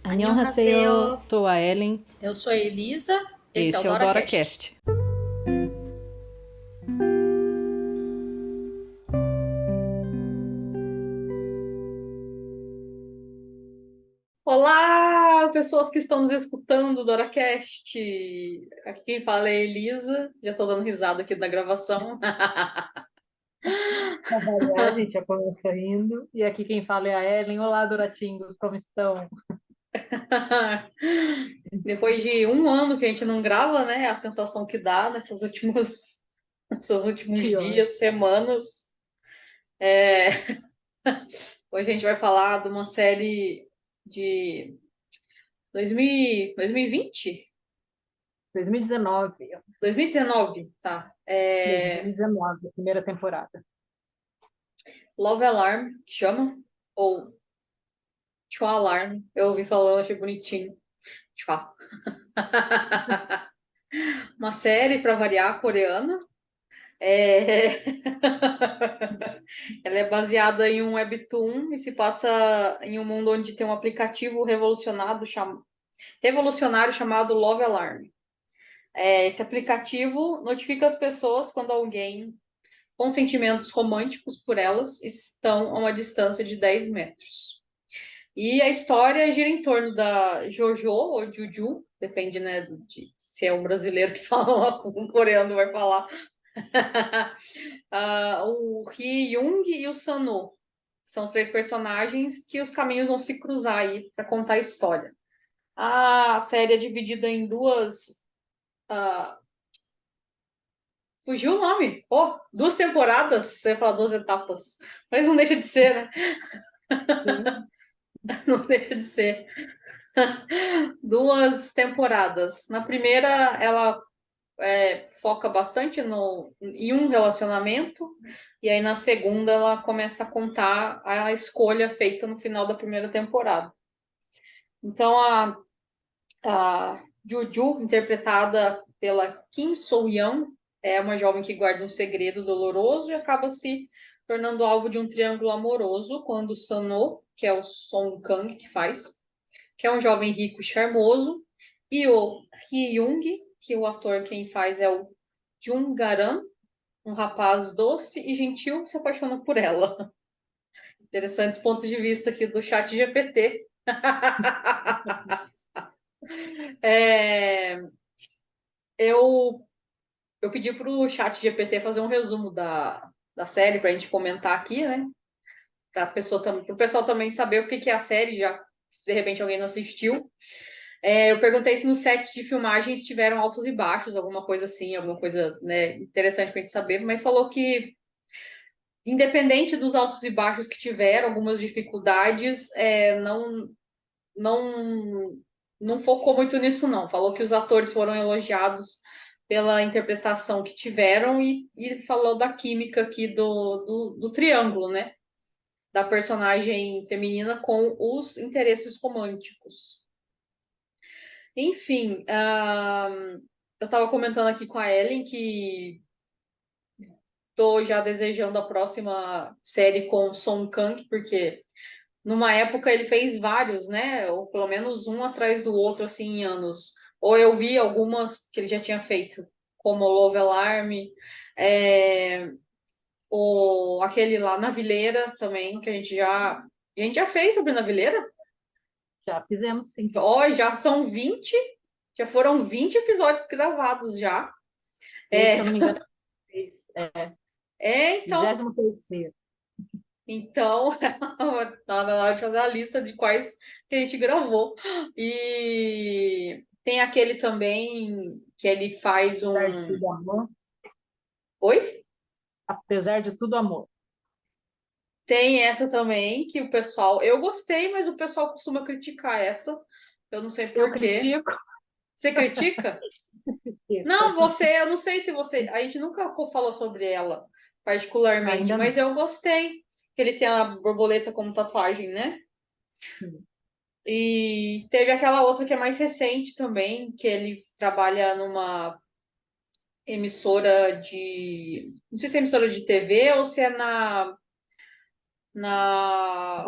Annyeonghaseyo, Sou a Ellen, eu sou a Elisa, esse é o esse é o DoraCast. DoraCast. Olá, pessoas que estão nos escutando do DoraCast. Aqui quem fala é a Elisa, já estou dando risada aqui na gravação. Para variar, a gente já começa rindo. E aqui quem fala é a Ellen. Olá, Doratingos, como estão? Depois de um ano que a gente não grava, né? A sensação que dá nesses últimos Pior. dias, semanas. É, Hoje a gente vai falar de uma série de 2020? 2019. 2019, tá. 2019, primeira temporada. Love Alarm, que chama, ou Chua Alarm. Eu ouvi falando, achei bonitinho. Chua. Uma série, para variar, coreana. É... Ela é baseada em um webtoon e se passa em um mundo onde tem um aplicativo revolucionário chamado Love Alarm. Esse aplicativo notifica as pessoas quando alguém com sentimentos românticos por elas estão a uma distância de 10 metros. E a história gira em torno da Jojo ou Juju, depende, né, de se é um brasileiro que fala, um coreano vai falar. O Hee Young e o Sano são os três personagens que os caminhos vão se cruzar aí para contar a história. A série é dividida em duas. ah, Fugiu o nome? Oh, duas temporadas, você ia falar duas etapas, mas não deixa de ser, né? Sim. Não deixa de ser. Duas temporadas. Na primeira, ela foca bastante em um relacionamento, e aí na segunda ela começa a contar a escolha feita no final da primeira temporada. Então a Juju, interpretada pela Kim So-young, é uma jovem que guarda um segredo doloroso e acaba se tornando alvo de um triângulo amoroso quando o Sano, que é o Song Kang que faz, que é um jovem rico e charmoso, e o Hee-young, que o ator quem faz é o Jung Garan, um rapaz doce e gentil que se apaixona por ela. Interessantes pontos de vista aqui do chat GPT. É, eu, eu pedi para o chat GPT fazer um resumo da série para a gente comentar aqui, né? Para o pessoal também saber o que é a série, já se de repente alguém não assistiu. Eu perguntei se no set de filmagens tiveram altos e baixos, alguma coisa assim, alguma coisa, né, interessante para a gente saber, mas falou que, independente dos altos e baixos que tiveram, algumas dificuldades, não, não focou muito nisso, não. Falou que os atores foram elogiados pela interpretação que tiveram e falou da química aqui do triângulo, né? Da personagem feminina com os interesses românticos. Enfim, eu estava comentando aqui com a Ellen que estou já desejando a próxima série com Song Kang, porque numa época ele fez vários, né? Ou pelo menos um atrás do outro, assim, em anos. Ou eu vi algumas que ele já tinha feito, como Love Alarm, é, aquele lá, Navileira também, que a gente já fez sobre Navileira. Já fizemos, sim. Ó, já foram 20 episódios gravados já. Esse, É, se eu não me engano, é então, 23º. Então, tá na hora de fazer a lista de quais que a gente gravou. E tem aquele também que ele faz Apesar de um. tudo, amor. Oi? Apesar de tudo, amor. Tem essa também que o pessoal. Eu gostei, mas o pessoal costuma criticar essa. Eu não sei Eu por quê. critico. Você critica? Não, eu não sei se você. A gente nunca falou sobre ela particularmente, Ainda mas não. eu gostei que ele tem a borboleta como tatuagem, né? Sim. E teve aquela outra que é mais recente também, que ele trabalha numa emissora de. Não sei se é emissora de TV ou se é na. Da,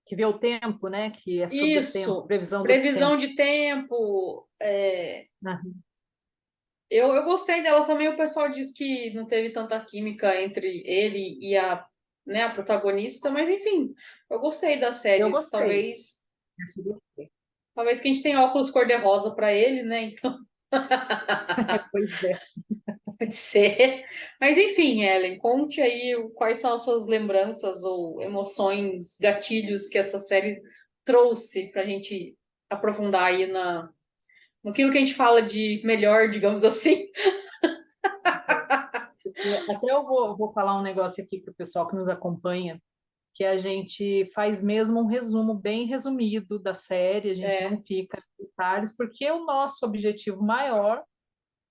que vê o tempo, né? Que é sobre o tempo, Isso, previsão do previsão tempo. de tempo. Aham. Eu gostei dela também. O pessoal diz que não teve tanta química entre ele e a protagonista, mas enfim, eu gostei das Eu séries. gostei. Eu gostei. Talvez que a gente tenha óculos cor-de-rosa para ele, né? Então Pois é. pode ser. Mas enfim, Ellen, conte aí quais são as suas lembranças ou emoções, gatilhos que essa série trouxe para a gente aprofundar aí no que a gente fala de melhor, digamos assim. E até eu vou falar um negócio aqui para o pessoal que nos acompanha, que a gente faz mesmo um resumo bem resumido da série, a gente não É, fica em detalhes, porque o nosso objetivo maior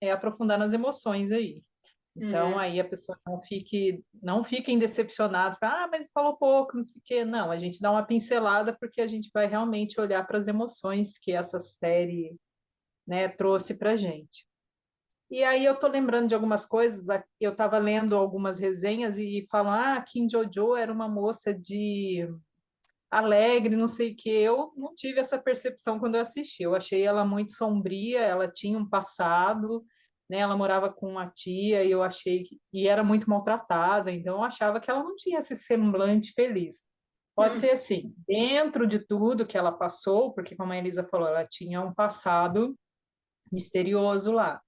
é aprofundar nas emoções aí. Então, uhum, aí a pessoa não fiquem decepcionados, fala, mas falou pouco, não sei o quê. Não, a gente dá uma pincelada porque a gente vai realmente olhar para as emoções que essa série, né, trouxe para gente. E aí eu tô lembrando de algumas coisas, eu estava lendo algumas resenhas e falam, Kim Jojo era uma moça de alegre, não sei o quê. Eu não tive essa percepção quando eu assisti. Eu achei ela muito sombria, ela tinha um passado, né? Ela morava com uma tia e eu achei que e era muito maltratada, então eu achava que ela não tinha esse semblante feliz. Pode uhum, ser assim, dentro de tudo que ela passou, porque como a Elisa falou, ela tinha um passado misterioso lá.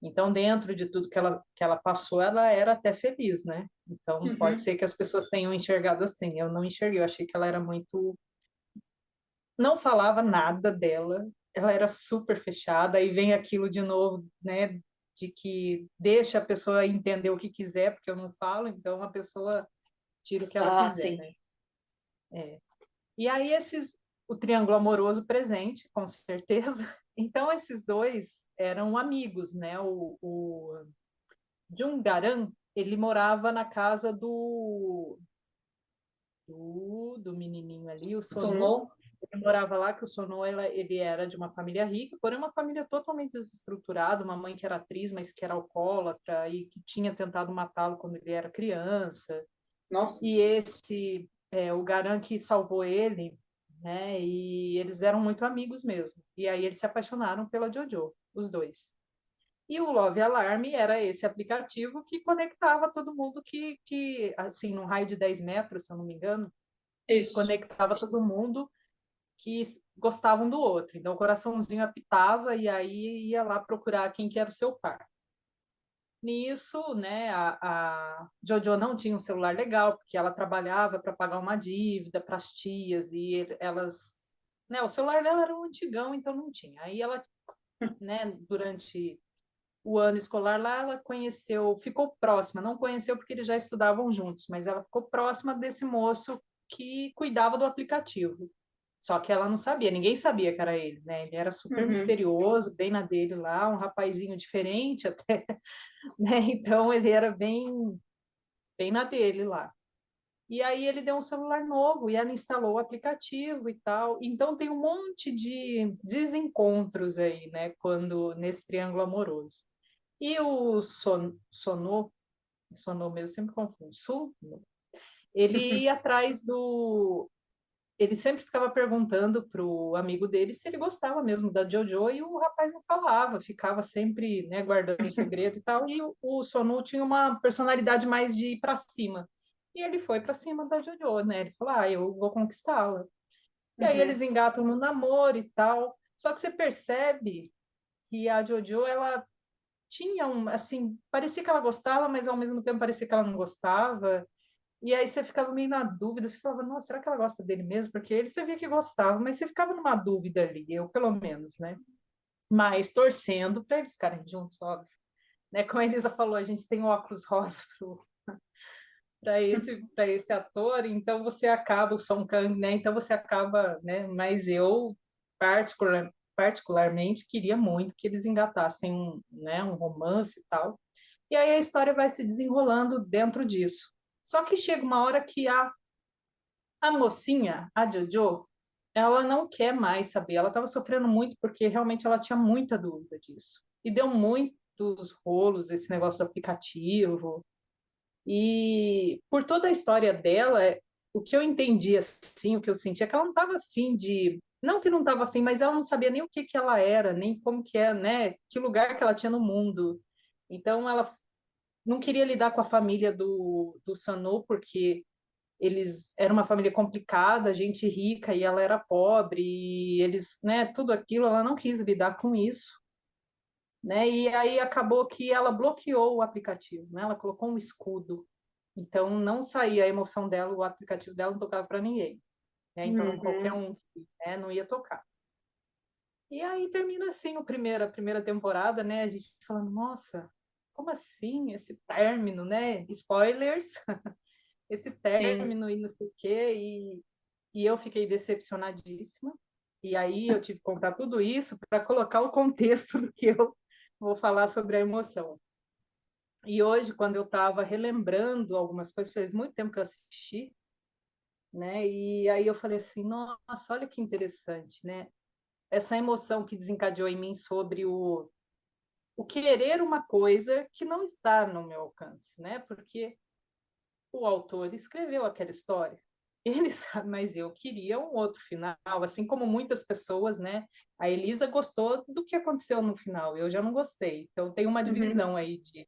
Então, dentro de tudo que ela passou, ela era até feliz, né? Então, pode uhum. ser que as pessoas tenham enxergado assim. Eu não enxerguei, eu achei que ela era muito não falava nada dela, ela era super fechada, aí vem aquilo de novo, né, de que deixa a pessoa entender o que quiser, porque eu não falo, então a pessoa tira o que ela Ah, quiser, sim. né? E aí o triângulo amoroso presente, com certeza. Então esses dois eram amigos, né? O Jungaran, ele morava na casa do menininho ali, o Sonu. Tornou? Ele morava lá, que o Sonu ele era de uma família rica, porém uma família totalmente desestruturada, uma mãe que era atriz, mas que era alcoólatra e que tinha tentado matá-lo quando ele era criança. Nossa. E o Garan que salvou ele, né? E eles eram muito amigos mesmo. E aí eles se apaixonaram pela Jojo, os dois. E o Love Alarm era esse aplicativo que conectava todo mundo assim, num raio de 10 metros, se eu não me engano, Isso. conectava todo mundo que gostavam do outro. Então o coraçãozinho apitava e aí ia lá procurar quem que era o seu par. Nisso, né, a Jojo não tinha um celular legal, porque ela trabalhava para pagar uma dívida para as tias elas, né, o celular dela era um antigão, então não tinha. Aí ela, né, durante o ano escolar lá, ela ficou próxima, não conheceu porque eles já estudavam juntos, mas ela ficou próxima desse moço que cuidava do aplicativo. Só que ela não sabia, ninguém sabia que era ele, né? Ele era super Uhum. misterioso, bem na dele lá, um rapazinho diferente até, né? Então ele era bem na dele lá. E aí ele deu um celular novo e ela instalou o aplicativo e tal. Então tem um monte de desencontros aí, né? Quando nesse triângulo amoroso. E o Sonô mesmo, sempre confundo, ele ia atrás do. Ele sempre ficava perguntando pro amigo dele se ele gostava mesmo da Jojo e o rapaz não falava, ficava sempre, né, guardando o segredo e tal. E o Sonu tinha uma personalidade mais de ir para cima. E ele foi para cima da Jojo, né? Ele falou: eu vou conquistá-la. E aí eles Uhum. engatam no namoro e tal. Só que você percebe que a Jojo, ela tinha assim, parecia que ela gostava, mas ao mesmo tempo parecia que ela não gostava. E aí você ficava meio na dúvida, você falava, nossa, será que ela gosta dele mesmo? Porque ele você via que gostava, mas você ficava numa dúvida ali, eu pelo menos, né? Mas torcendo para eles ficarem juntos, óbvio. Né? Como a Elisa falou, a gente tem óculos rosa para esse ator, então você acaba, o Song Kang, né? Então você acaba, né? Mas eu particularmente queria muito que eles engatassem um romance e tal. E aí a história vai se desenrolando dentro disso. Só que chega uma hora que a mocinha, a Jojo, ela não quer mais saber. Ela estava sofrendo muito porque realmente ela tinha muita dúvida disso. E deu muitos rolos esse negócio do aplicativo. E por toda a história dela, o que eu entendi, assim, o que eu senti é que ela não estava afim de. Não que não estava afim, mas ela não sabia nem o que que ela era, nem como que é, né? Que lugar que ela tinha no mundo. Então, ela não queria lidar com a família do Sanu, porque eles eram uma família complicada, gente rica, e ela era pobre, e eles, né, tudo aquilo, ela não quis lidar com isso, né? E aí acabou que ela bloqueou o aplicativo, né? Ela colocou um escudo. Então não saía a emoção dela, o aplicativo dela não tocava para ninguém, né? Então qualquer Uhum. um, né, não ia tocar. E aí termina assim a primeira temporada, né? A gente falando, nossa, como assim esse término, né? Spoilers, esse Sim. término e não sei o quê, e eu fiquei decepcionadíssima. E aí eu tive que contar tudo isso para colocar o contexto do que eu vou falar sobre a emoção. E hoje, quando eu estava relembrando algumas coisas, faz muito tempo que eu assisti, né? E aí eu falei assim, nossa, olha que interessante, né? Essa emoção que desencadeou em mim sobre o querer uma coisa que não está no meu alcance, né? Porque o autor escreveu aquela história. Ele sabe, mas eu queria um outro final, assim como muitas pessoas, né? A Elisa gostou do que aconteceu no final, eu já não gostei. Então tem uma Uhum. divisão aí de.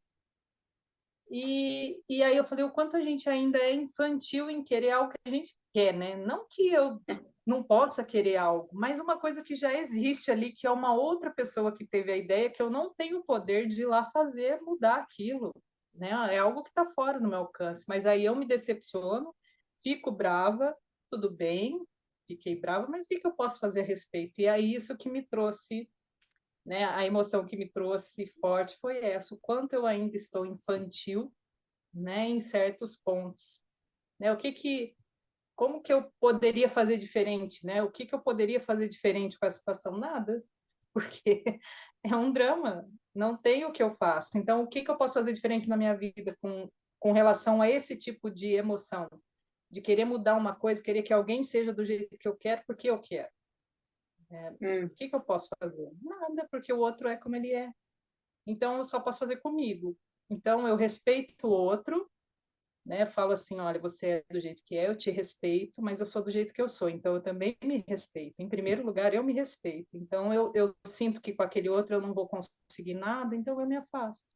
E aí eu falei o quanto a gente ainda é infantil em querer algo que a gente quer, né? Não que eu não possa querer algo, mas uma coisa que já existe ali, que é uma outra pessoa que teve a ideia, que eu não tenho o poder de ir lá fazer mudar aquilo, né? É algo que está fora do meu alcance. Mas aí eu me decepciono, fico brava, tudo bem, fiquei brava, mas o que eu posso fazer a respeito? E aí isso que me trouxe, né? A emoção que me trouxe forte foi essa, o quanto eu ainda estou infantil, né, em certos pontos, né? Como que eu poderia fazer diferente, né? O que que eu poderia fazer diferente com a situação? Nada, porque é um drama, não tem o que eu faço. Então, o que que eu posso fazer diferente na minha vida com relação a esse tipo de emoção? De querer mudar uma coisa, querer que alguém seja do jeito que eu quero, porque eu quero. Hum. O que que eu posso fazer? Nada, porque o outro é como ele é. Então, eu só posso fazer comigo. Então, eu respeito o outro, né? Falo assim, olha, você é do jeito que é, eu te respeito, mas eu sou do jeito que eu sou, então eu também me respeito. Em primeiro lugar, eu me respeito. Então, eu sinto que com aquele outro eu não vou conseguir nada, então eu me afasto,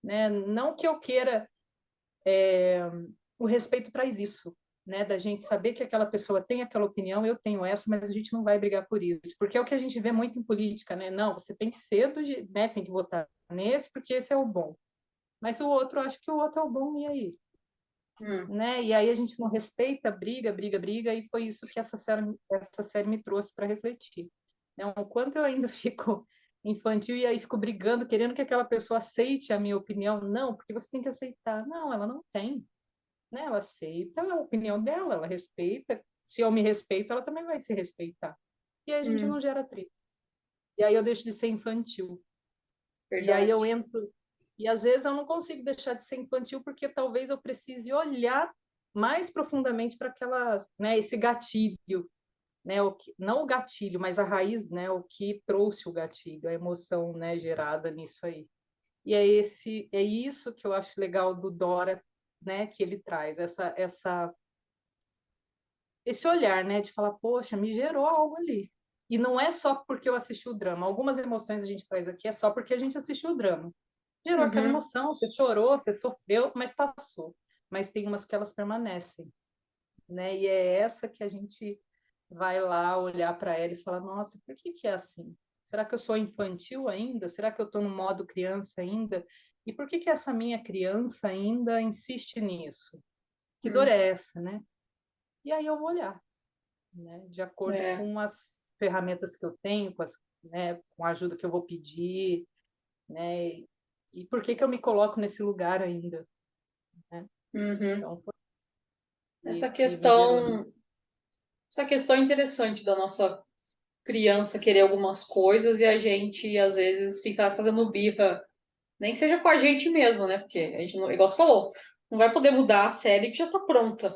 né? Não que eu queira, o respeito traz isso, né? Da gente saber que aquela pessoa tem aquela opinião, eu tenho essa, mas a gente não vai brigar por isso, porque é o que a gente vê muito em política, né? Não, você tem que ser né? Tem que votar nesse porque esse é o bom. Mas o outro, acho que o outro é o bom, e aí? Hum. Né? E aí a gente não respeita, briga, briga, briga, e foi isso que essa série me trouxe para refletir. Né? O quanto eu ainda fico infantil e aí fico brigando, querendo que aquela pessoa aceite a minha opinião. Não, porque você tem que aceitar. Não, ela não tem. Né? Ela aceita a opinião dela, ela respeita. Se eu me respeito, ela também vai se respeitar. E aí a gente Hum. não gera atrito. E aí eu deixo de ser infantil. E aí eu Verdade. entro. E às vezes eu não consigo deixar de ser infantil porque talvez eu precise olhar mais profundamente para aquela, né, esse gatilho, né, não o gatilho, mas a raiz, né, o que trouxe o gatilho, a emoção, né, gerada nisso aí. E é isso que eu acho legal do Dora, né, que ele traz esse olhar, né, de falar, poxa, me gerou algo ali. E não é só porque eu assisti o drama. Algumas emoções a gente traz aqui é só porque a gente assistiu o drama. Gerou aquela Uhum. emoção, você chorou, você sofreu, mas passou. Mas tem umas que elas permanecem, né? E é essa que a gente vai lá olhar para ela e falar: nossa, por que que é assim? Será que eu sou infantil ainda? Será que eu estou no modo criança ainda? E por que que essa minha criança ainda insiste nisso? Que dor Hum. é essa, né? E aí eu vou olhar, né? De acordo É. com as ferramentas que eu tenho, né? Com a ajuda que eu vou pedir, né? E por que que eu me coloco nesse lugar ainda, né? Uhum. Então, foi Essa que me gerou questão, isso. essa questão é interessante da nossa criança querer algumas coisas e a gente, às vezes, ficar fazendo birra, nem que seja com a gente mesmo, né? Porque a gente, não, igual você falou, não vai poder mudar a série que já tá pronta.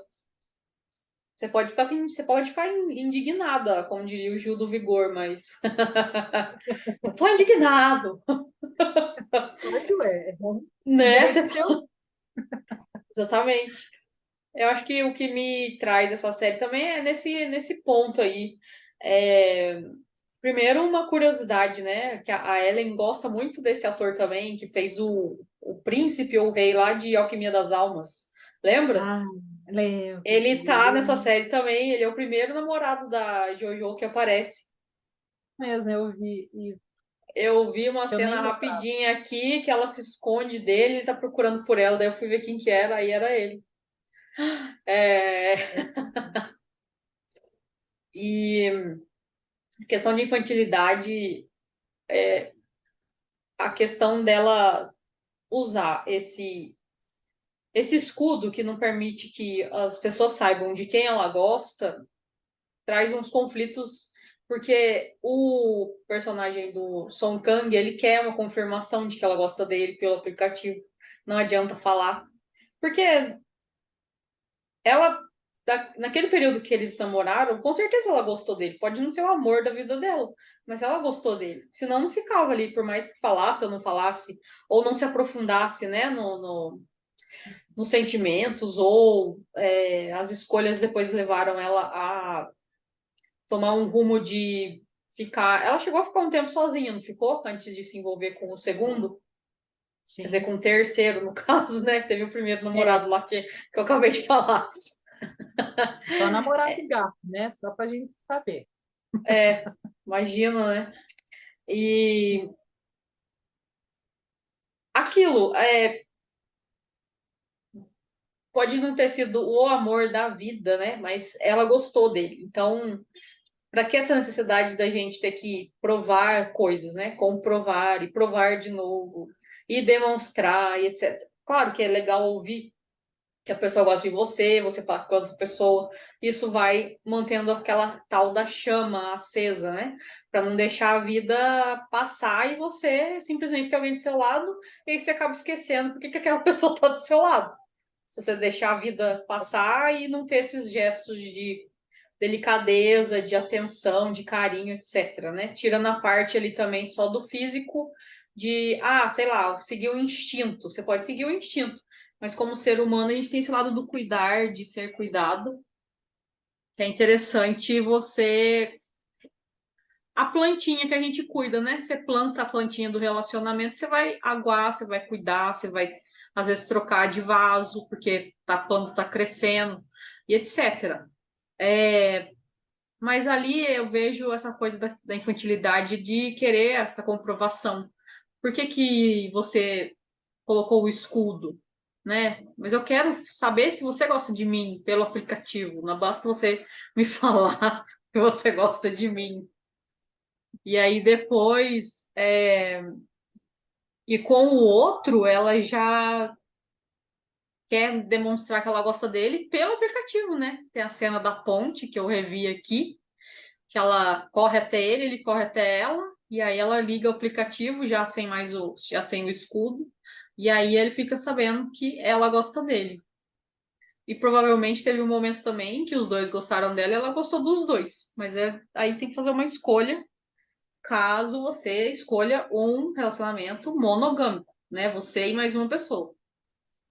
Você pode ficar assim, você pode ficar indignada, como diria o Gil do Vigor, mas eu tô indignado, Lógico, é um né? direito seu. Exatamente. Eu acho que o que me traz essa série também é nesse ponto aí. É, primeiro, uma curiosidade, né? Que a Ellen gosta muito desse ator também, que fez o príncipe ou o rei lá de Alquimia das Almas. Lembra? Ah, lembro. Ele tá nessa Ele série também. Ele é o primeiro namorado da Jojo que aparece. mesmo, eu vi, e Eu vi uma eu cena nem lembrava. rapidinha aqui que ela se esconde dele, ele tá procurando por ela, daí eu fui ver quem que era, aí era ele. É, e questão de infantilidade, a questão dela usar esse escudo que não permite que as pessoas saibam de quem ela gosta, traz uns conflitos, porque o personagem do Song Kang, ele quer uma confirmação de que ela gosta dele pelo aplicativo. Não adianta falar. Porque ela, naquele período que eles namoraram, com certeza ela gostou dele. Pode não ser o amor da vida dela, mas ela gostou dele. Senão não ficava ali, por mais que falasse ou não falasse, ou não se aprofundasse, né, nos sentimentos, ou as escolhas depois levaram ela a tomar um rumo de ficar. Ela chegou a ficar um tempo sozinha, não ficou? Antes de se envolver com o segundo. Quer dizer, Sim. com o terceiro, no caso, né? Teve o primeiro É, namorado lá que eu acabei de falar. só namorado e gato, né? Só pra gente saber. É, imagina, né? E aquilo pode não ter sido o amor da vida, né? Mas ela gostou dele. Então, para que essa necessidade da gente ter que provar coisas, né? Comprovar e provar de novo e demonstrar e etc. Claro que é legal ouvir que a pessoa gosta de você, você fala que gosta da pessoa, isso vai mantendo aquela tal da chama acesa, né? Para não deixar a vida passar e você simplesmente ter alguém do seu lado e aí você acaba esquecendo porque que aquela pessoa está do seu lado. Se você deixar a vida passar e não ter esses gestos de delicadeza, de atenção, de carinho, etc, né? Tirando a parte ali também só do físico, de, sei lá, seguir o instinto. Você pode seguir o instinto, mas como ser humano a gente tem esse lado do cuidar, de ser cuidado, que é interessante você a plantinha que a gente cuida, né? Você planta a plantinha do relacionamento, você vai aguar, você vai cuidar, você vai às vezes trocar de vaso, porque a planta está crescendo, e etc. É, mas ali eu vejo essa coisa da infantilidade de querer essa comprovação. Por que que você colocou o escudo, né? Mas eu quero saber que você gosta de mim pelo aplicativo. Não basta você me falar que você gosta de mim. E aí depois, e com o outro, ela já quer demonstrar que ela gosta dele pelo aplicativo, né? Tem a cena da ponte que eu revi aqui, que ela corre até ele, ele corre até ela, e aí ela liga o aplicativo já sem o escudo, e aí ele fica sabendo que ela gosta dele. E provavelmente teve um momento também que os dois gostaram dela e ela gostou dos dois. Mas aí tem que fazer uma escolha caso você escolha um relacionamento monogâmico, né? Você e mais uma pessoa.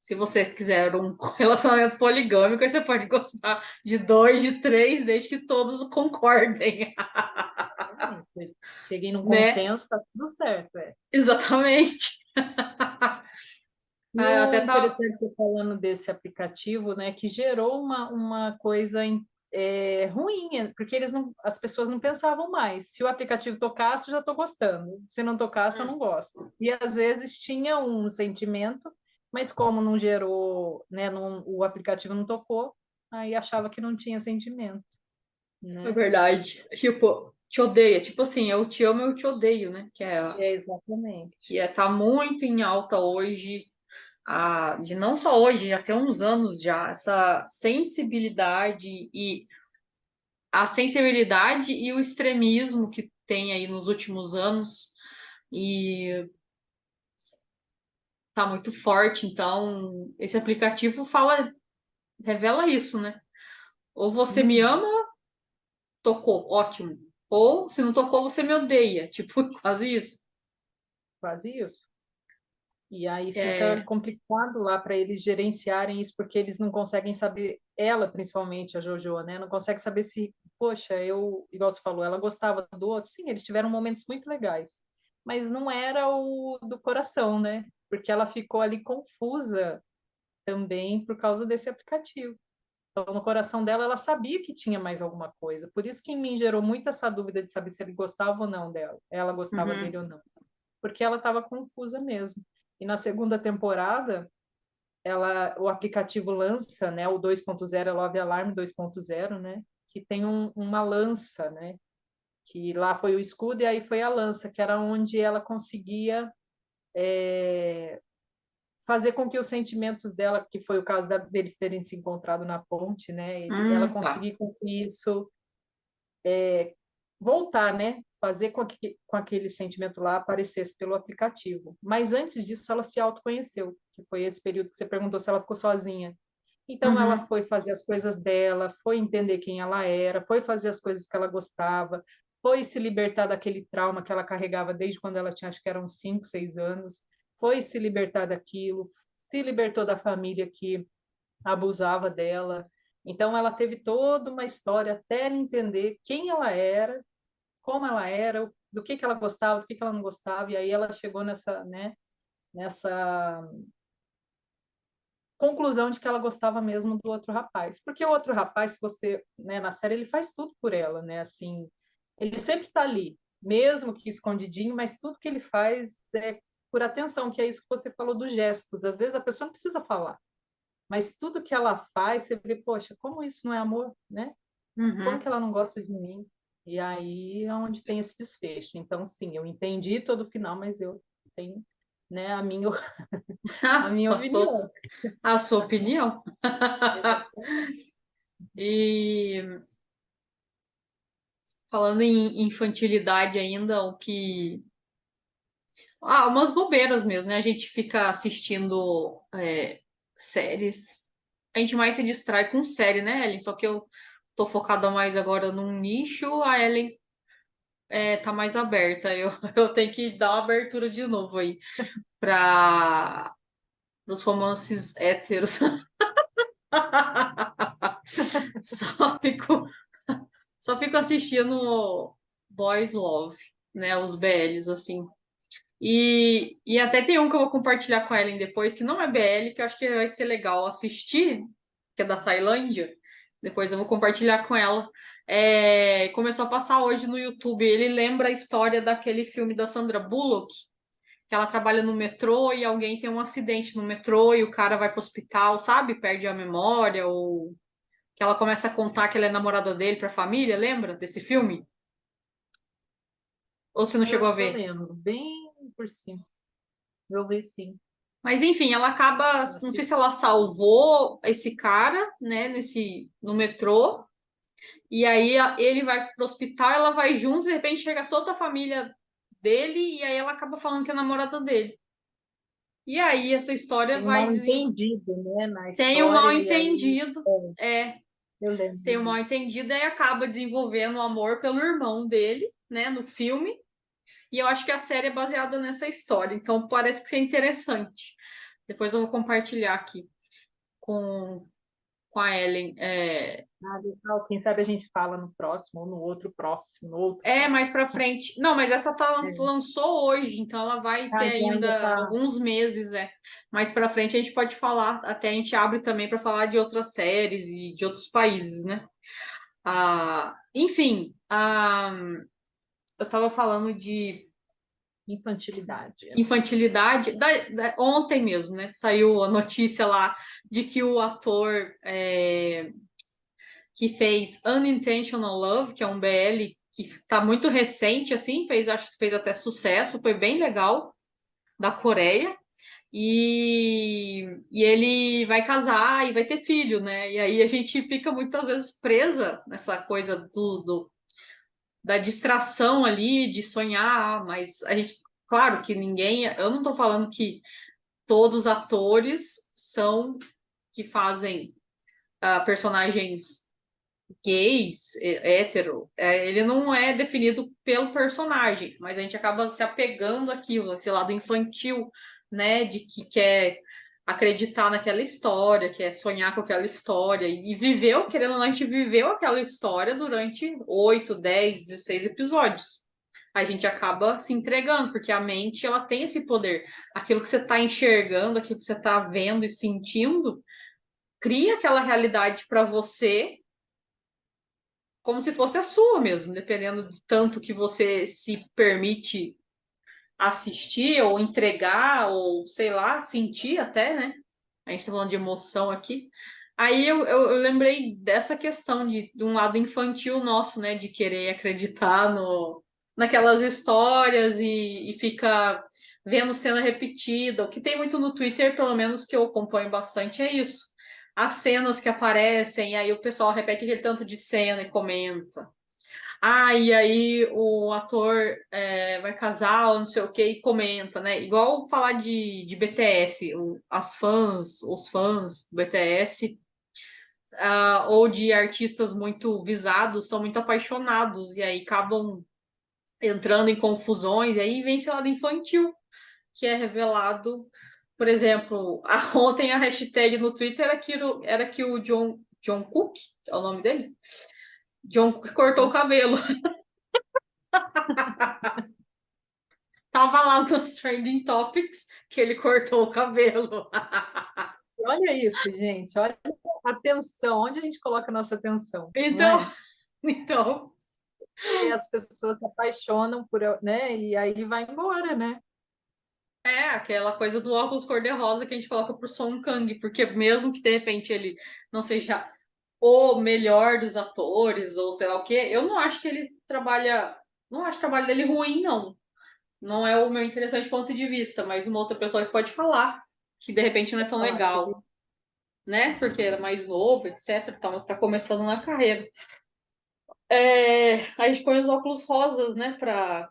Se você quiser um relacionamento poligâmico, aí você pode gostar de dois, de três, desde que todos concordem, Realmente, cheguei num né? consenso, tá tudo certo, é. Exatamente. E Eu o até tava. interessante você falando desse aplicativo, né, que gerou uma coisa ruim, porque as pessoas não pensavam mais. Se o aplicativo tocasse, eu já estou gostando. Se não tocasse, eu não gosto. E às vezes tinha um sentimento, mas como não gerou, né, o aplicativo não tocou, aí achava que não tinha sentimento, É né? verdade. Tipo, te odeia. Tipo assim, eu te amo, eu te odeio, né? É exatamente. Tá muito em alta hoje, de não só hoje, já tem uns anos já, essa sensibilidade e a sensibilidade e o extremismo que tem aí nos últimos anos e tá muito forte. Então, esse aplicativo revela isso, né? Ou você me Hum, ama, tocou, ótimo. Ou se não tocou, você me odeia. Tipo, quase isso. quase isso. E aí fica É, complicado lá para eles gerenciarem isso, porque eles não conseguem saber ela, principalmente, a Jojo, né? Não consegue saber se, poxa, igual você falou, ela gostava do outro. Sim, eles tiveram momentos muito legais, mas não era o do coração, né? Porque ela ficou ali confusa também por causa desse aplicativo. Então, no coração dela, ela sabia que tinha mais alguma coisa. Por isso que em mim gerou muito essa dúvida de saber se ele gostava ou não dela, ela gostava Uhum. dele ou não. Porque ela estava confusa mesmo. E na segunda temporada, o aplicativo lança, né, o 2.0, Love Alarm 2.0, né, que tem uma lança, né, que lá foi o escudo e aí foi a lança, que era onde ela conseguia fazer com que os sentimentos dela, que foi o caso deles terem se encontrado na ponte, né, ela Tá. conseguir com que isso voltar, né, fazer com aquele sentimento lá aparecesse pelo aplicativo. Mas antes disso, ela se autoconheceu, que foi esse período que você perguntou se ela ficou sozinha. Então, ela Uhum. foi fazer as coisas dela, foi entender quem ela era, foi fazer as coisas que ela gostava, foi se libertar daquele trauma que ela carregava desde quando ela tinha, acho que eram 5, 6 anos, foi se libertar daquilo, se libertou da família que abusava dela. Então, ela teve toda uma história até ela entender quem ela era, como ela era, do que ela gostava, do que ela não gostava, e aí ela chegou nessa, né, nessa conclusão de que ela gostava mesmo do outro rapaz. Porque o outro rapaz, se você, né, na série, ele faz tudo por ela, né? Assim, ele sempre está ali, mesmo que escondidinho, mas tudo que ele faz é por atenção, que é isso que você falou dos gestos. Às vezes a pessoa não precisa falar, mas tudo que ela faz, você vê, poxa, como isso não é amor, né? Como Uhum. que ela não gosta de mim? E aí é onde tem esse desfecho. Então, sim, eu entendi todo o final, mas eu tenho, né, a minha Passou opinião. a sua opinião. Exatamente. E falando em infantilidade ainda, o que. Ah, umas bobeiras mesmo, né? A gente fica assistindo séries. A gente mais se distrai com série, né, Ellen? Só que eu tô focada mais agora num nicho, a Ellen tá mais aberta. Eu tenho que dar uma abertura de novo aí para os romances héteros. Só fico, só fico assistindo Boys Love, né? Os BLs, assim. E até tem um que eu vou compartilhar com a Ellen depois, que não é BL, que eu acho que vai ser legal assistir, que é da Tailândia. Depois eu vou compartilhar com ela. Começou a passar hoje no YouTube. Ele lembra a história daquele filme da Sandra Bullock, que ela trabalha no metrô e alguém tem um acidente no metrô e o cara vai pro hospital, sabe? Perde a memória, ou que ela começa a contar que ela é namorada dele pra família, lembra desse filme? Ou você não Eu chegou a acho que eu ver? lembro, bem por cima. Eu vi sim. Mas enfim, ela acaba, Eu não sei assisti. se ela salvou esse cara, né, no metrô, e aí ele vai pro hospital, ela vai junto, de repente chega toda a família dele, e aí ela acaba falando que é namorada dele. E aí essa história Tem um vai mal entendido, né, na tem um mal história, e aí entendido, é, eu lembro tem um mal disso. entendido, e acaba desenvolvendo amor pelo irmão dele, né, no filme. E eu acho que a série é baseada nessa história, então parece que é interessante. Depois eu vou compartilhar aqui com, com a Ellen. Ah, legal. Quem sabe a gente fala no próximo, ou no outro próximo, no outro Mais próximo. pra frente. Não, mas essa É. lançou hoje, então ela vai ter Ah, então ainda ainda tá. alguns meses, Mais pra frente a gente pode falar, até a gente abre também para falar de outras séries e de outros países, né? Enfim, eu tava falando de Infantilidade. infantilidade ontem mesmo, né? Saiu a notícia lá de que o ator que fez Unintentional Love, que é um BL que está muito recente, assim, acho que fez até sucesso, foi bem legal, da Coreia. E ele vai casar e vai ter filho, né? E aí a gente fica muitas vezes presa nessa coisa da distração ali, de sonhar, mas a gente, claro que ninguém, eu não tô falando que todos os atores são que fazem personagens gays, hétero, ele não é definido pelo personagem, mas a gente acaba se apegando àquilo, esse lado infantil, né, de que quer. acreditar naquela história, que é sonhar com aquela história, e viveu, querendo ou não, a gente viveu aquela história durante 8, 10, 16 episódios. A gente acaba se entregando, porque a mente, ela tem esse poder. Aquilo que você está enxergando, aquilo que você está vendo e sentindo, cria aquela realidade para você como se fosse a sua mesmo, dependendo do tanto que você se permite assistir ou entregar ou sei lá, sentir até, né? A gente tá falando de emoção aqui. Aí eu lembrei dessa questão de um lado infantil nosso, né? De querer acreditar naquelas histórias e fica vendo cena repetida. O que tem muito no Twitter, pelo menos que eu acompanho bastante, é isso. As cenas que aparecem, e aí o pessoal repete aquele tanto de cena e comenta. Ah, e aí o ator vai casar ou não sei o que e comenta, né? Igual falar de BTS, os fãs do BTS, ou de artistas muito visados, são muito apaixonados e aí acabam entrando em confusões, e aí vem esse lado infantil, que é revelado. Por exemplo, ontem a hashtag no Twitter era que o John Cook, que é o nome dele, John Cook cortou o cabelo. Tava lá nos Trending Topics que ele cortou o cabelo. Olha isso, gente, olha a atenção, onde a gente coloca a nossa atenção, não Então, é? então, E as pessoas se apaixonam por, né? E aí vai embora, né? aquela coisa do óculos cor-de-rosa que a gente coloca pro Song Kang, porque mesmo que de repente ele não seja o melhor dos atores, ou sei lá o quê, eu não acho que ele trabalha. Não acho o trabalho dele ruim, não. Não é o meu interessante ponto de vista, mas uma outra pessoa que pode falar que de repente não é tão Eu acho que legal, né? Porque era mais novo, etc. Tá começando na carreira. A gente põe os óculos rosas, né, para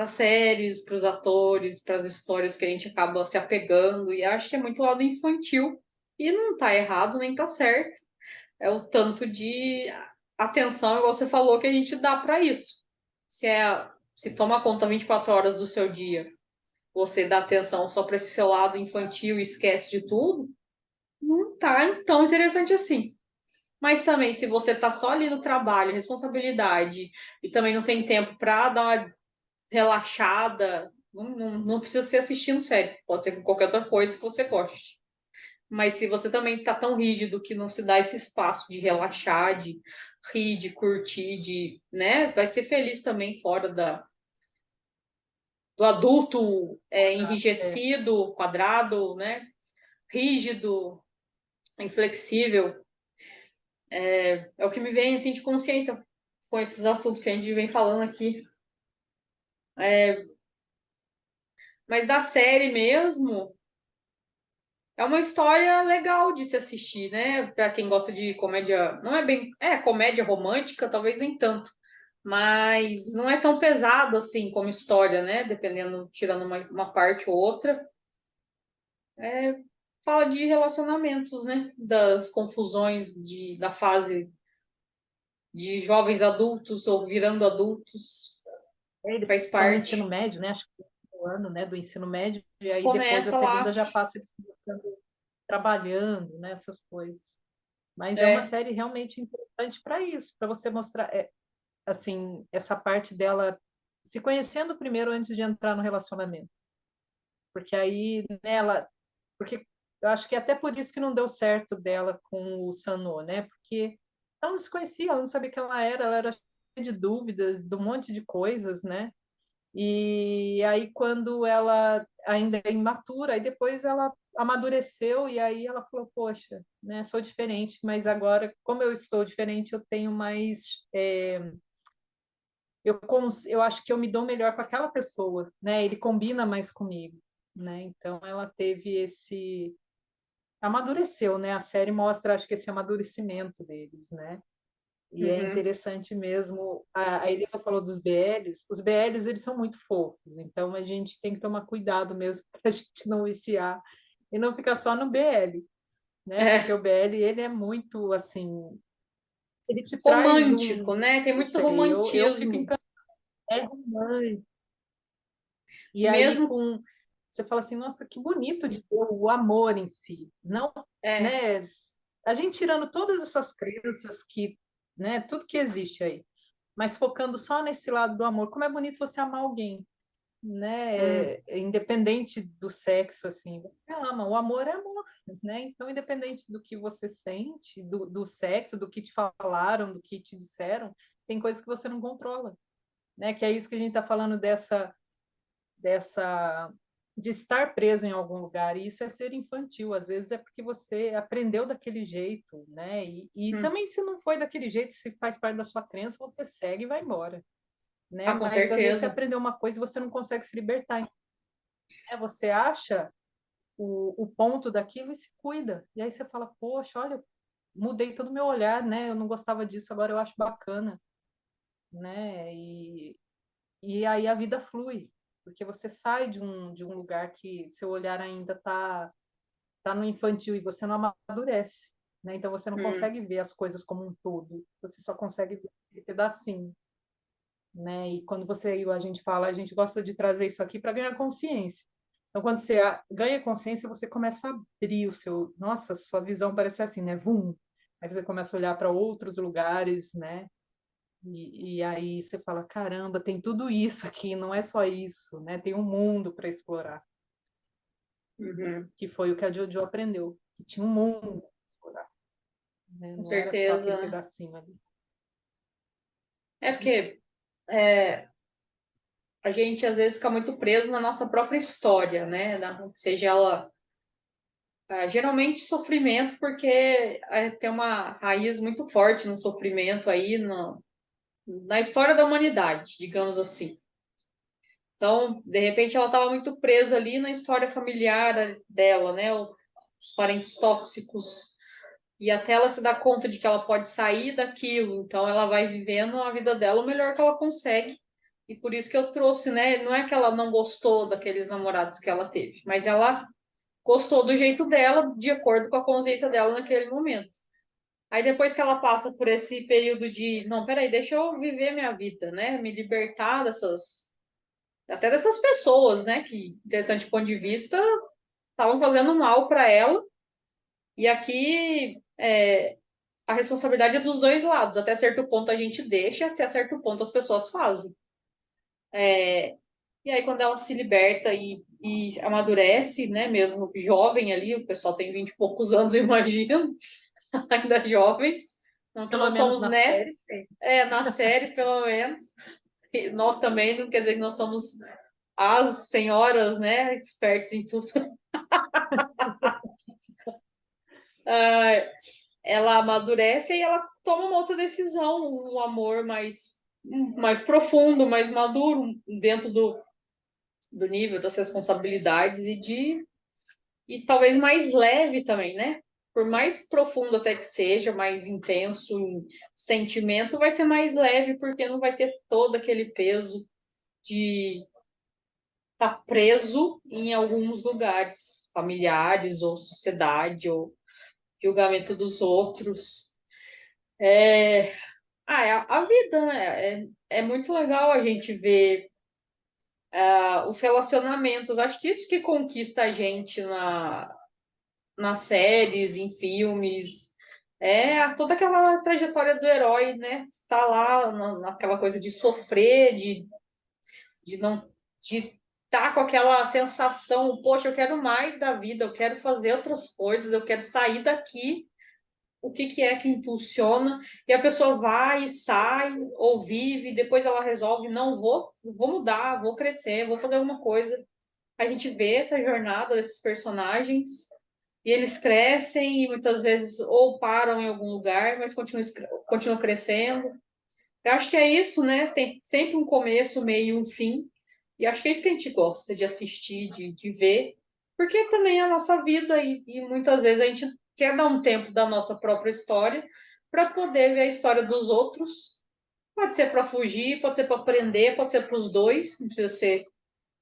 séries, para os atores, para as histórias que a gente acaba se apegando, e acho que é muito lado infantil. E não tá errado, nem tá certo. É o tanto de atenção, igual você falou, que a gente dá para isso. Se toma conta 24 horas do seu dia, você dá atenção só para esse seu lado infantil e esquece de tudo, não tá tão interessante assim. Mas também, se você tá só ali no trabalho, responsabilidade, e também não tem tempo para dar uma relaxada, não precisa ser assistindo série. Pode ser com qualquer outra coisa que você goste. Mas se você também tá tão rígido que não se dá esse espaço de relaxar, de rir, de curtir, né? Vai ser feliz também fora do adulto é, enrijecido, quadrado, né? Rígido, inflexível. É o que me vem assim de consciência com esses assuntos que a gente vem falando aqui. Mas da série mesmo, é uma história legal de se assistir, né? Para quem gosta de comédia, não é bem, comédia romântica, talvez nem tanto, mas não é tão pesado assim como história, né? Dependendo, tirando uma parte ou outra. Fala de relacionamentos, né? Das confusões da fase de jovens adultos ou virando adultos, eles faz estão no ensino parte. médio, né? Acho que é o ano, né, do ensino médio, e aí depois a Começa segunda lá. já passa eles trabalhando, né? Essas coisas. Mas é uma É, série realmente interessante para isso, para você mostrar, assim, essa parte dela se conhecendo primeiro antes de entrar no relacionamento. Porque aí nela, porque eu acho que é até por isso que não deu certo dela com o Sanô, né? Porque ela não se conhecia, ela não sabia quem ela era cheia de dúvidas, de um monte de coisas, né? E aí quando ela ainda é imatura, aí depois ela amadureceu e aí ela falou, poxa, né, sou diferente, mas agora, como eu estou diferente, eu tenho mais eu acho que eu me dou melhor com aquela pessoa, né? Ele combina mais comigo, né? Então ela teve esse amadureceu, né? A série mostra, acho que esse amadurecimento deles, né? E é uhum. interessante mesmo. A Elisa falou dos BLs. Os BLs eles são muito fofos, então a gente tem que tomar cuidado mesmo para a gente não viciar e não ficar só no BL, né? Porque É o BL ele é muito assim, ele te traz romântico, né? Tem não muito sei, eu fico romantismo. encantada, é romântico. E aí Mesmo com você fala assim, nossa, que bonito de ver o amor em si. Não, né? A gente tirando todas essas crenças que, né, tudo que existe aí, mas focando só nesse lado do amor. Como é bonito você amar alguém, né? Independente do sexo, assim, você ama. O amor é amor, né? Então, independente do que você sente, do sexo, do que te falaram, do que te disseram, tem coisas que você não controla, né? Que é isso que a gente está falando dessa de estar preso em algum lugar, e isso é ser infantil, às vezes é porque você aprendeu daquele jeito, né? E também se não foi daquele jeito, se faz parte da sua crença, você segue e vai embora, né? Ah, com Mas às vezes você certeza. aprendeu uma coisa e você não consegue se libertar, né? Você acha o ponto daquilo e se cuida, e aí você fala, poxa, olha, mudei todo o meu olhar, né? Eu não gostava disso, agora eu acho bacana, né? E aí a vida flui, porque você sai de um lugar que seu olhar ainda tá no infantil e você não amadurece, né? Então você não consegue ver as coisas como um todo, você só consegue ver um pedacinho, né? E quando a gente fala, a gente gosta de trazer isso aqui para ganhar consciência. Então quando você ganha consciência, você começa a abrir o seu, nossa, sua visão parece assim, né? Vum. Aí você começa a olhar para outros lugares, né? E aí você fala, caramba, tem tudo isso aqui, não é só isso, né? Tem um mundo para explorar, que foi o que a Jojo aprendeu, que tinha um mundo para explorar, né? Com Não era só aquele certeza, né? pedacinho ali. É porque é, a gente às vezes fica muito preso na nossa própria história, né? Seja ela geralmente sofrimento, porque tem uma raiz muito forte no sofrimento aí na história da humanidade, digamos assim. Então, de repente, ela estava muito presa ali na história familiar dela, né? Os parentes tóxicos. E até ela se dar conta de que ela pode sair daquilo, então ela vai vivendo a vida dela o melhor que ela consegue. E por isso que eu trouxe, né? Não é que ela não gostou daqueles namorados que ela teve, mas ela gostou do jeito dela, de acordo com a consciência dela naquele momento. Aí depois que ela passa por esse período de, não, peraí, deixa eu viver minha vida, né? Me libertar até dessas pessoas, né? Que, interessante ponto de vista, estavam fazendo mal para ela. E aqui a responsabilidade é dos dois lados. Até certo ponto a gente deixa, até certo ponto as pessoas fazem. E aí, quando ela se liberta e amadurece, né? Mesmo jovem ali, o pessoal tem 20 e poucos anos, eu imagino, ainda jovens. Não que Pelo nós menos somos, na né? série, sim. Na série, pelo menos. E nós também, não quer dizer que nós somos as senhoras, né? Expertos em tudo. Ah, ela amadurece e ela toma uma outra decisão, um amor mais profundo, mais maduro, dentro do nível das responsabilidades e talvez mais leve também, né? Por mais profundo até que seja, mais intenso em sentimento, vai ser mais leve porque não vai ter todo aquele peso de estar preso em alguns lugares familiares ou sociedade ou julgamento dos outros. É a vida, né? É muito legal a gente ver os relacionamentos. Acho que isso que conquista a gente nas séries, em filmes, toda aquela trajetória do herói, né? Tá lá naquela coisa de sofrer, de não, de estar com aquela sensação, poxa, eu quero mais da vida, eu quero fazer outras coisas, eu quero sair daqui. O que que é que impulsiona? E a pessoa vai, sai, ou vive, depois ela resolve, não vou mudar, vou crescer, vou fazer alguma coisa. A gente vê essa jornada desses personagens e eles crescem e muitas vezes ou param em algum lugar, mas continuam crescendo. Eu acho que é isso, né? Tem sempre um começo, meio e um fim. E acho que é isso que a gente gosta de assistir, de ver, porque também é a nossa vida e muitas vezes a gente quer dar um tempo da nossa própria história para poder ver a história dos outros. Pode ser para fugir, pode ser para aprender, pode ser para os dois, não precisa ser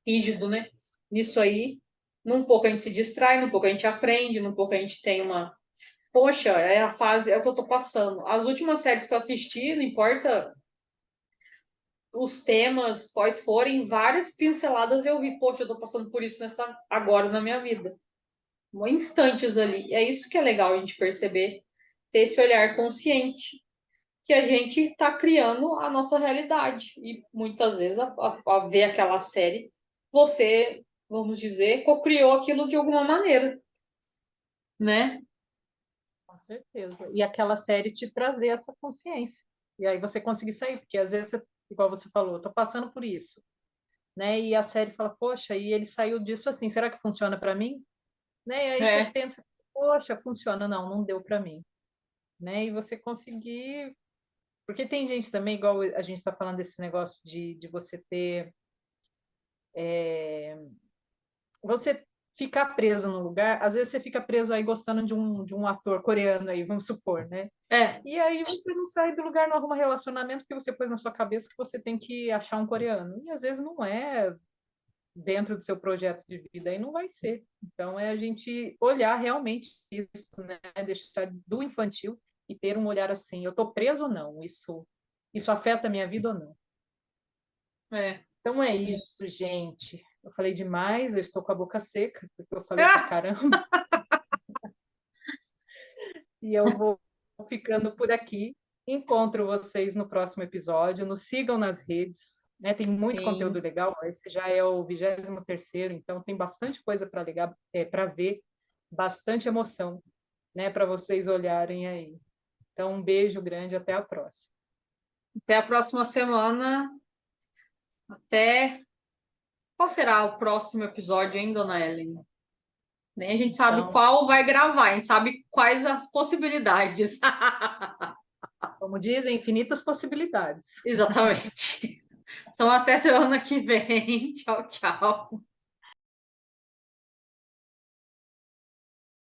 rígido, né? Nisso aí, num pouco a gente se distrai, num pouco a gente aprende, num pouco a gente tem uma. Poxa, é a fase, é o que eu tô passando. As últimas séries que eu assisti, não importa os temas, quais forem, várias pinceladas eu vi, poxa, eu tô passando por isso agora na minha vida. Instantes ali. E é isso que é legal a gente perceber, ter esse olhar consciente, que a gente está criando a nossa realidade. E muitas vezes, a ver aquela série, você, vamos dizer, cocriou aquilo de alguma maneira, né? Com certeza. E aquela série te trazer essa consciência. E aí você conseguir sair, porque às vezes, igual você falou, eu tô passando por isso, né? E a série fala, poxa, e ele saiu disso assim, será que funciona para mim? Né? E aí você É, tenta, poxa, funciona, não deu para mim, né? E você conseguir, porque tem gente também, igual a gente está falando desse negócio de você ter, você ficar preso no lugar, às vezes você fica preso aí gostando de um ator coreano aí, vamos supor, né? é, E aí você não sai do lugar, não arruma relacionamento porque você pôs na sua cabeça que você tem que achar um coreano. E às vezes não é dentro do seu projeto de vida, aí não vai ser. Então é a gente olhar realmente isso, né? Deixar do infantil e ter um olhar assim, eu estou preso ou não? Isso afeta a minha vida ou não? é. Então é isso, gente. Eu falei demais, eu estou com a boca seca, porque eu falei pra caramba. E eu vou ficando por aqui. Encontro vocês no próximo episódio. Nos sigam nas redes, né? Tem muito Sim. conteúdo legal. Esse já é o 23º, então tem bastante coisa para ver, bastante emoção, né? Para vocês olharem aí. Então, um beijo grande, até a próxima. Até a próxima semana. Até. Qual será o próximo episódio, hein, dona Ellen? Nem a gente sabe Então, qual vai gravar, a gente sabe quais as possibilidades. como dizem, infinitas possibilidades. Exatamente. Então, até semana que vem. Tchau, tchau.